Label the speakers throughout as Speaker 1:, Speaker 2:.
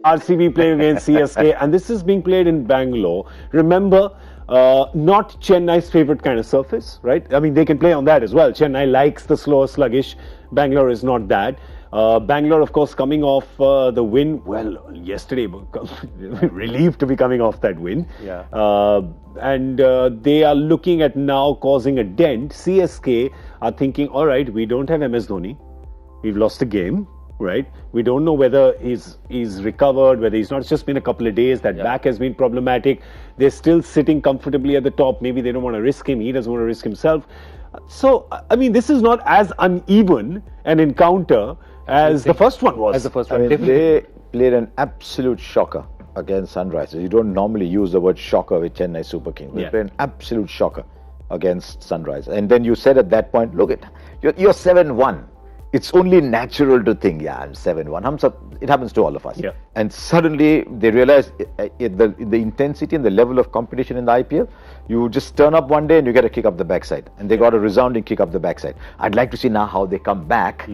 Speaker 1: RCB playing against CSK, and this is being played in Bangalore. Remember, not Chennai's favourite kind of surface, right? I mean, they can play on that as well. Chennai likes the slower, sluggish. Bangalore is not that. Bangalore, of course, coming off the win. Well, yesterday, relieved to be coming off that win.
Speaker 2: Yeah.
Speaker 1: And they are looking at now causing a dent. CSK are thinking, all right, we don't have MS Dhoni. We've lost a game. Right, we don't know whether he's recovered, whether he's not. It's just been a couple of days. That back has been problematic. They're still sitting comfortably at the top. Maybe they don't want to risk him. He doesn't want to risk himself. So, I mean, this is not as uneven an encounter as the first one was.
Speaker 2: As the first
Speaker 3: I
Speaker 2: one,
Speaker 3: mean, they played an absolute shocker against Sunrisers. You don't normally use the word shocker with Chennai Super Kings. They played an absolute shocker against Sunrisers. And then you said at that point, look, you're 7-1. It's only natural to think, yeah, I'm 7-1. It happens to all of us.
Speaker 1: Yeah.
Speaker 3: And suddenly they realize the intensity and the level of competition in the IPL, you just turn up one day and you get a kick up the backside. And they got a resounding kick up the backside. I'd like to see now how they come back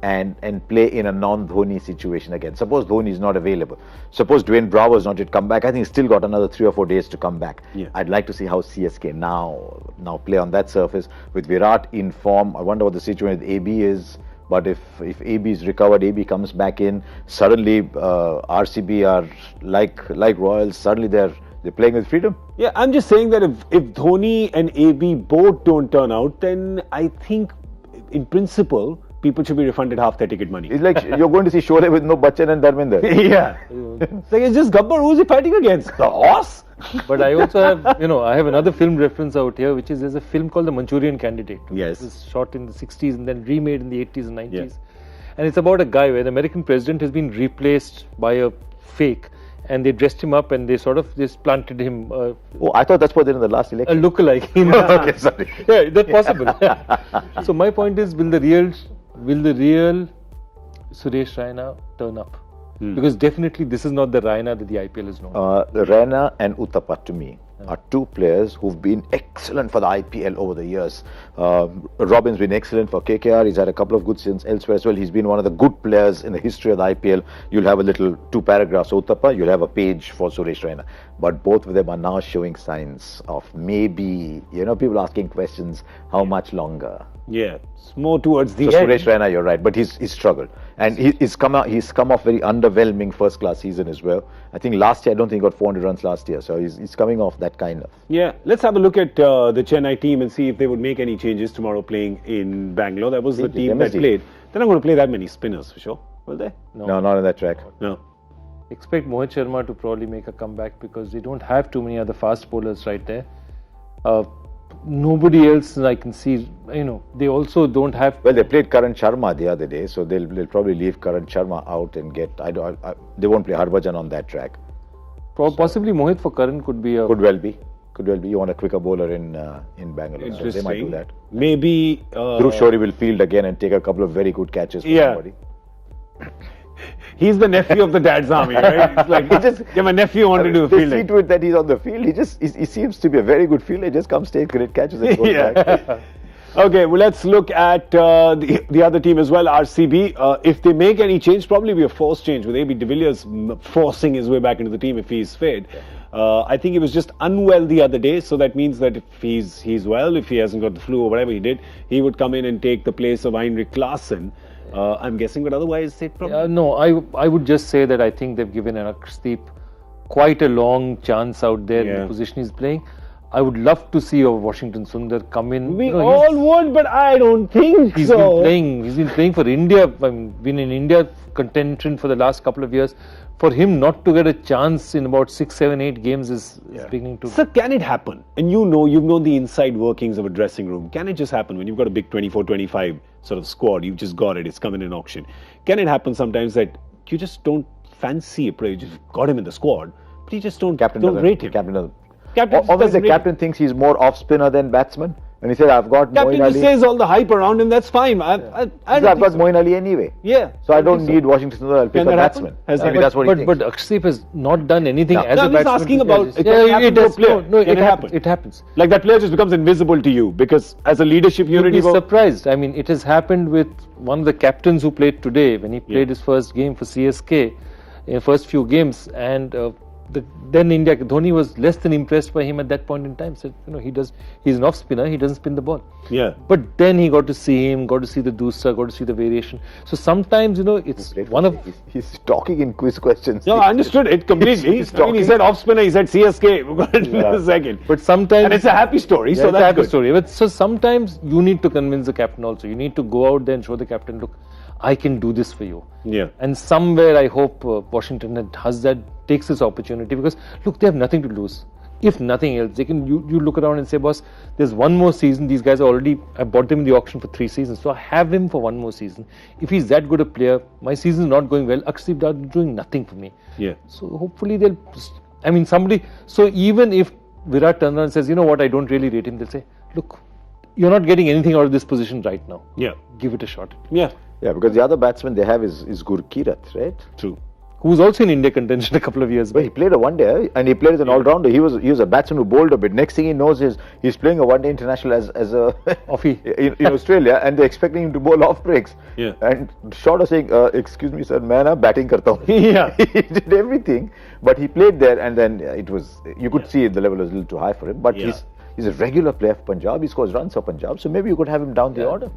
Speaker 3: and play in a non-Dhoni situation again. Suppose Dhoni is not available. Suppose Dwayne Bravo is not yet come back. I think he's still got another 3 or 4 days to come back.
Speaker 1: Yeah.
Speaker 3: I'd like to see how CSK now play on that surface. With Virat in form, I wonder what the situation with AB is. But if AB is recovered, AB comes back in, suddenly RCB are like Royals, suddenly they're playing with freedom.
Speaker 1: Yeah, I'm just saying that if Dhoni and AB both don't turn out, then I think in principle, people should be refunded half their ticket money.
Speaker 3: It's like you're going to see Sholay with no Bachchan and Dharmender.
Speaker 1: Yeah. So it's just Gabbar. Who's he fighting against? The horse?
Speaker 2: But I also have, I have another film reference out here, which is there's a film called The Manchurian Candidate.
Speaker 1: Yes.
Speaker 2: It was shot in the 60s and then remade in the 80s and 90s. Yeah. And it's about a guy where the American president has been replaced by a fake, and they dressed him up and they sort of just planted him.
Speaker 3: Oh, I thought that's what they did in the last election.
Speaker 2: A lookalike.
Speaker 3: Okay, sorry.
Speaker 2: Yeah, that's possible. So my point is, will the real Suresh Raina turn up? Because definitely this is not the Raina that the IPL is known.
Speaker 3: Raina and Uthappa, to me, are two players who've been excellent for the IPL over the years. Robin's been excellent for KKR. He's had a couple of good stints elsewhere as well. He's been one of the good players in the history of the IPL. You'll have a little 2 paragraphs for Uthappa. You'll have a page for Suresh Raina. But both of them are now showing signs of maybe, people asking questions, how much longer?
Speaker 1: Yeah, it's more towards the
Speaker 3: so
Speaker 1: end.
Speaker 3: Suresh Raina, you're right, but he's struggled. And he's come off very underwhelming first-class season as well. I think last year, I don't think he got 400 runs last year. So he's coming off that kind of.
Speaker 1: Yeah, let's have a look at the Chennai team and see if they would make any changes tomorrow playing in Bangalore. That was the team that played. They're not going to play that many spinners for sure, will they?
Speaker 3: No, not on that track.
Speaker 1: No.
Speaker 2: Expect Mohit Sharma to probably make a comeback because they don't have too many other fast bowlers right there. Nobody else I can see, they also don't have...
Speaker 3: Well, they played Karan Sharma the other day, so they'll probably leave Karan Sharma out and get... they won't play Harbhajan on that track.
Speaker 2: Possibly Mohit for Karan could be a...
Speaker 3: Could well be. You want a quicker bowler in Bangalore, so they might do that.
Speaker 1: Maybe...
Speaker 3: Dhruv Shorey will field again and take a couple of very good catches for somebody.
Speaker 1: He's the nephew of the dad's army, right? It's like, my nephew wanted to field.
Speaker 3: See to it that he's on the field. He seems to be a very good fielder. He just comes, takes great catches and goes back.
Speaker 1: Okay, well, let's look at the other team as well, RCB. If they make any change, probably be a forced change with AB de Villiers forcing his way back into the team if he's fit. I think he was just unwell the other day, so that means that if he's well, if he hasn't got the flu or whatever he did, he would come in and take the place of Heinrich Klaassen. I'm guessing, but otherwise it probably...
Speaker 2: no, I would just say that I think they've given Arshdeep quite a long chance out there in the position he's playing. I would love to see a Washington Sundar come in.
Speaker 1: We all would, but I don't think
Speaker 2: he's been playing for India, been in India contention for the last couple of years. For him not to get a chance in about 6, 7, 8 games is beginning to...
Speaker 1: Sir, can it happen? And you've known the inside workings of a dressing room. Can it just happen when you've got a big 24-25 sort of squad, you've just got it, it's coming in auction. Can it happen sometimes that you just don't fancy a player, you just got him in the squad, but you just don't rate him?
Speaker 3: Captain doesn't. Always the captain thinks he's more off-spinner than batsman. And he said, I've got Moeen Ali.
Speaker 1: Captain says all the hype around him, that's fine. I've
Speaker 3: got Moeen Ali anyway.
Speaker 1: Yeah.
Speaker 3: So I don't need Washington Sundar, I'll pick a batsman.
Speaker 2: Maybe that's what he thinks. But Arshdeep has not done anything as a batsman.
Speaker 1: I'm just asking about
Speaker 2: it happens. It happens.
Speaker 1: Like that player just becomes invisible to you because as a leadership unit,
Speaker 2: you'd be surprised. I mean, it has happened with one of the captains who played today when he played his first game for CSK. in the first few games, and then India, Dhoni was less than impressed by him at that point in time. Said, he's an off spinner, he doesn't spin the ball.
Speaker 1: Yeah.
Speaker 2: But then he got to see him, got to see the dusra, got to see the variation. So sometimes, it's one of...
Speaker 3: He's talking in quiz questions.
Speaker 1: No, I understood it completely.
Speaker 3: He's
Speaker 1: he said off spinner, he said CSK. We got it in a second.
Speaker 2: But sometimes...
Speaker 1: And it's a happy story, so
Speaker 2: it's
Speaker 1: that's
Speaker 2: a happy
Speaker 1: good.
Speaker 2: story. But so sometimes you need to convince the captain also. You need to go out there and show the captain, look, I can do this for you.
Speaker 1: Yeah.
Speaker 2: And somewhere I hope Washington takes this opportunity, because look, they have nothing to lose. If nothing else, they can. You look around and say, boss, there's one more season. These guys I bought them in the auction for 3 seasons, so I have him for one more season. If he's that good a player, my season is not going well. Akshdeep Dad is doing nothing for me.
Speaker 1: Yeah.
Speaker 2: So hopefully So even if Virat turns around and says, you know what, I don't really rate him, they'll say, look, you're not getting anything out of this position right now.
Speaker 1: Yeah.
Speaker 2: Give it a shot.
Speaker 1: Yeah.
Speaker 3: Yeah, because the other batsman they have is Gurkirat, right?
Speaker 1: True.
Speaker 2: Who was also in India contention a couple of years
Speaker 3: But
Speaker 2: back.
Speaker 3: he played a one-day and he played as an all-rounder. He was a batsman who bowled a bit. Next thing he knows is he's playing a one-day international as a
Speaker 2: Offie.
Speaker 3: in Australia, and they're expecting him to bowl off breaks.
Speaker 1: Yeah.
Speaker 3: And short of saying, excuse me, sir, main batting karta hu.
Speaker 2: Yeah.
Speaker 3: He did everything, but he played there, and then you could see the level was a little too high for him. But
Speaker 1: Yeah.
Speaker 3: he's a regular player for Punjab. He scores runs for Punjab, so maybe you could have him down the order.